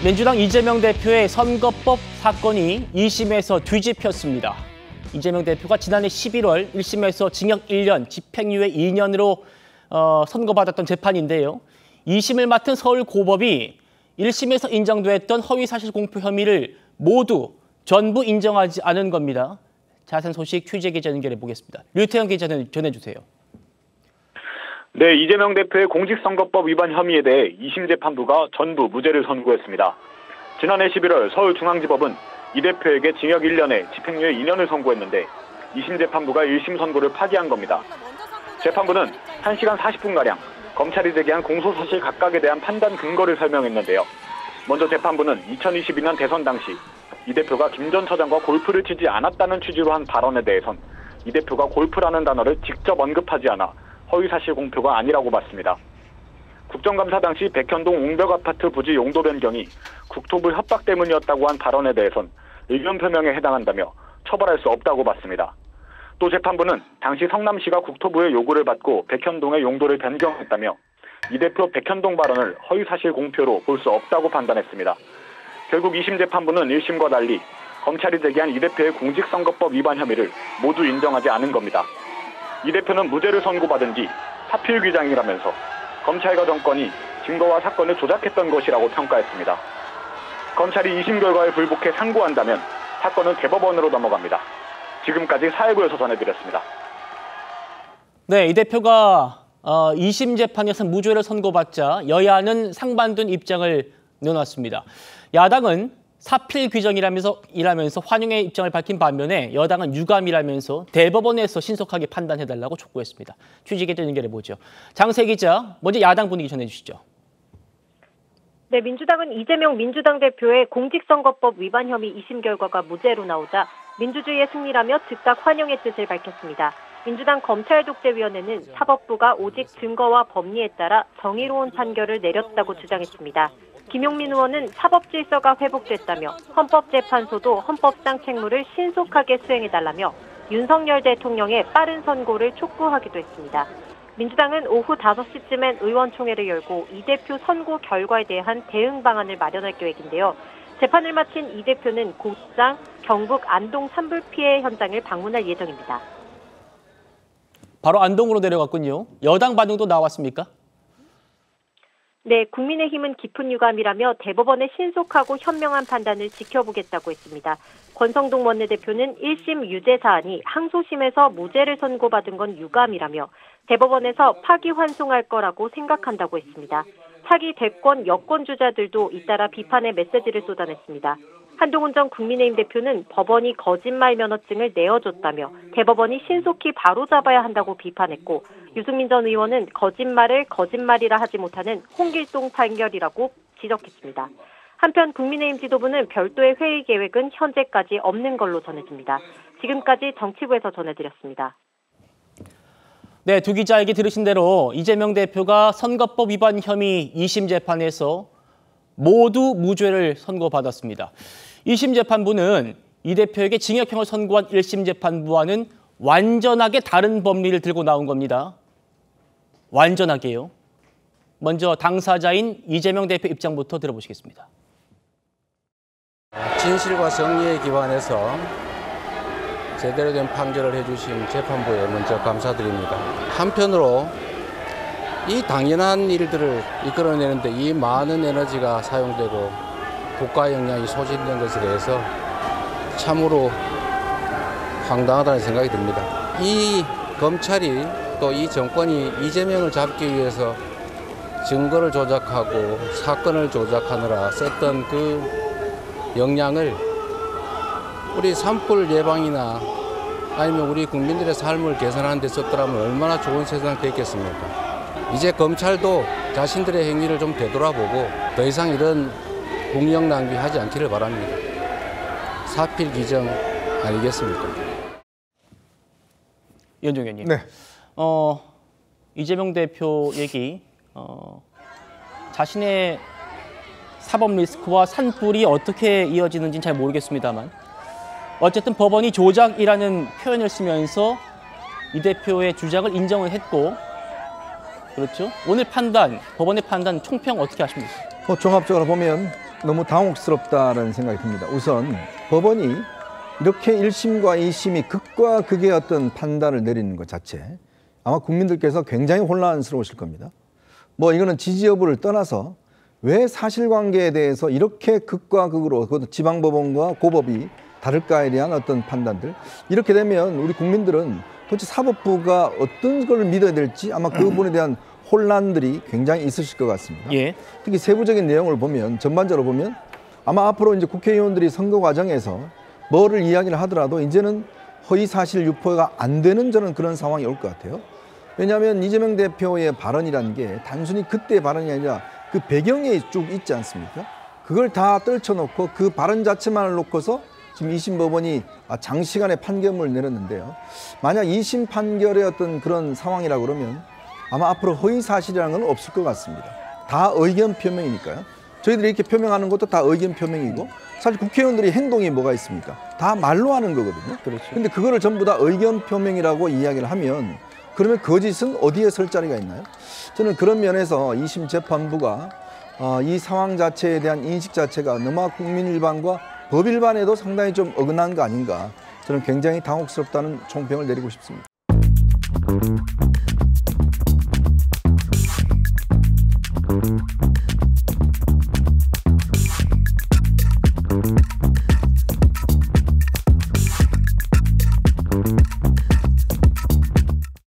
민주당 이재명 대표의 선거법 사건이 2심에서 뒤집혔습니다. 이재명 대표가 지난해 11월 1심에서 징역 1년, 집행유예 2년으로 선고받았던 재판인데요. 2심을 맡은 서울고법이 1심에서 인정됐던 허위사실 공표 혐의를 전부 인정하지 않은 겁니다. 자세한 소식 취재 기자 연결해 보겠습니다. 류태영 기자는 전해주세요. 네, 이재명 대표의 공직선거법 위반 혐의에 대해 2심 재판부가 전부 무죄를 선고했습니다. 지난해 11월 서울중앙지법은 이 대표에게 징역 1년에 집행유예 2년을 선고했는데 2심 재판부가 1심 선고를 파기한 겁니다. 재판부는 1시간 40분가량 검찰이 제기한 공소사실 각각에 대한 판단 근거를 설명했는데요. 먼저 재판부는 2022년 대선 당시 이 대표가 김 전 처장과 골프를 치지 않았다는 취지로 한 발언에 대해선 이 대표가 골프라는 단어를 직접 언급하지 않아 허위사실 공표가 아니라고 봤습니다. 국정감사 당시 백현동 옹벽아파트 부지 용도 변경이 국토부 협박 때문이었다고 한 발언에 대해선 의견 표명에 해당한다며 처벌할 수 없다고 봤습니다. 또 재판부는 당시 성남시가 국토부의 요구를 받고 백현동의 용도를 변경했다며 이 대표 백현동 발언을 허위사실 공표로 볼 수 없다고 판단했습니다. 결국 2심 재판부는 1심과 달리 검찰이 제기한 이 대표의 공직선거법 위반 혐의를 모두 인정하지 않은 겁니다. 이 대표는 무죄를 선고받은 뒤 사필규장이라면서 검찰과 정권이 증거와 사건을 조작했던 것이라고 평가했습니다. 검찰이 2심 결과에 불복해 상고한다면 사건은 대법원으로 넘어갑니다. 지금까지 사회부에서 전해드렸습니다. 네, 이 대표가 2심 재판에서 무죄를 선고받자 여야는 상반된 입장을 내놨습니다. 야당은 사필 규정이라면서 환영의 입장을 밝힌 반면에 여당은 유감이라면서 대법원에서 신속하게 판단해달라고 촉구했습니다. 취재 기자 연결해보죠. 장세 기자, 먼저 야당 분위기 전해주시죠. 네, 민주당은 이재명 민주당 대표의 공직선거법 위반 혐의 2심 결과가 무죄로 나오자 민주주의의 승리라며 즉각 환영의 뜻을 밝혔습니다. 민주당 검찰독재위원회는 사법부가 오직 증거와 법리에 따라 정의로운 판결을 내렸다고 주장했습니다. 김용민 의원은 사법 질서가 회복됐다며 헌법재판소도 헌법상 책무를 신속하게 수행해달라며 윤석열 대통령의 빠른 선고를 촉구하기도 했습니다. 민주당은 오후 5시쯤엔 의원총회를 열고 이 대표 선고 결과에 대한 대응 방안을 마련할 계획인데요. 재판을 마친 이 대표는 곧장 경북 안동 산불 피해 현장을 방문할 예정입니다. 바로 안동으로 내려갔군요. 여당 반응도 나왔습니까? 네, 국민의힘은 깊은 유감이라며 대법원의 신속하고 현명한 판단을 지켜보겠다고 했습니다. 권성동 원내대표는 1심 유죄 사안이 항소심에서 무죄를 선고받은 건 유감이라며 대법원에서 파기환송할 거라고 생각한다고 했습니다. 차기 대권 여권 주자들도 잇따라 비판의 메시지를 쏟아냈습니다. 한동훈 전 국민의힘 대표는 법원이 거짓말 면허증을 내어줬다며 대법원이 신속히 바로잡아야 한다고 비판했고, 유승민 전 의원은 거짓말을 거짓말이라 하지 못하는 홍길동 판결이라고 지적했습니다. 한편 국민의힘 지도부는 별도의 회의 계획은 현재까지 없는 걸로 전해집니다. 지금까지 정치부에서 전해드렸습니다. 네, 두 기자에게 들으신 대로 이재명 대표가 선거법 위반 혐의 2심 재판에서 모두 무죄를 선고받았습니다. 2심 재판부는 이 대표에게 징역형을 선고한 1심 재판부와는 완전하게 다른 법리를 들고 나온 겁니다. 완전하게요. 먼저 당사자인 이재명 대표 입장부터 들어보시겠습니다. 진실과 정의에 기반해서 제대로 된 판결을 해주신 재판부에 먼저 감사드립니다. 한편으로 이 당연한 일들을 이끌어내는데 이 많은 에너지가 사용되고 국가 역량이 소진된 것에 대해서 참으로 황당하다는 생각이 듭니다. 이 검찰이 또 이 정권이 이재명을 잡기 위해서 증거를 조작하고 사건을 조작하느라 썼던 그 역량을 우리 산불 예방이나 아니면 우리 국민들의 삶을 개선하는 데 썼더라면 얼마나 좋은 세상이 됐겠습니까? 이제 검찰도 자신들의 행위를 좀 되돌아보고 더 이상 이런 국력 낭비하지 않기를 바랍니다. 사필 규정 아니겠습니까? 연종 의원님. 네. 이재명 대표 얘기, 자신의 사법 리스크와 산불이 어떻게 이어지는지는 잘 모르겠습니다만 어쨌든 법원이 조작이라는 표현을 쓰면서 이 대표의 주장을 인정을 했고, 그렇죠? 오늘 판단, 법원의 판단 총평 어떻게 하십니까? 종합적으로 보면 너무 당혹스럽다는 생각이 듭니다. 우선 법원이 이렇게 1심과 2심이 극과 극의 어떤 판단을 내리는 것 자체 아마 국민들께서 굉장히 혼란스러우실 겁니다. 뭐 이거는 지지 여부를 떠나서 왜 사실관계에 대해서 이렇게 극과 극으로 그것도 지방법원과 고법이 다를까에 대한 어떤 판단들 이렇게 되면 우리 국민들은 도대체 사법부가 어떤 걸 믿어야 될지 아마 그 부분에 대한 혼란들이 굉장히 있으실 것 같습니다. 예. 특히 세부적인 내용을 보면 전반적으로 보면 아마 앞으로 이제 국회의원들이 선거 과정에서 뭐를 이야기를 하더라도 이제는 허위 사실 유포가 안 되는 저는 그런 상황이 올 것 같아요. 왜냐하면 이재명 대표의 발언이라는 게 단순히 그때의 발언이 아니라 그 배경에 쭉 있지 않습니까? 그걸 다 떨쳐놓고 그 발언 자체만을 놓고서 지금 2심 법원이 장시간의 판결문을 내렸는데요. 만약 2심 판결의 어떤 그런 상황이라 그러면 아마 앞으로 허위 사실이라는 건 없을 것 같습니다. 다 의견 표명이니까요. 저희들이 이렇게 표명하는 것도 다 의견 표명이고 사실 국회의원들이 행동이 뭐가 있습니까? 다 말로 하는 거거든요. 그렇죠. 근데 그거를 전부 다 의견 표명이라고 이야기를 하면 그러면 거짓은 어디에 설 자리가 있나요? 저는 그런 면에서 2심 재판부가 이 상황 자체에 대한 인식 자체가 너무 국민 일반과 법 일반에도 상당히 좀 어긋난 거 아닌가. 저는 굉장히 당혹스럽다는 총평을 내리고 싶습니다.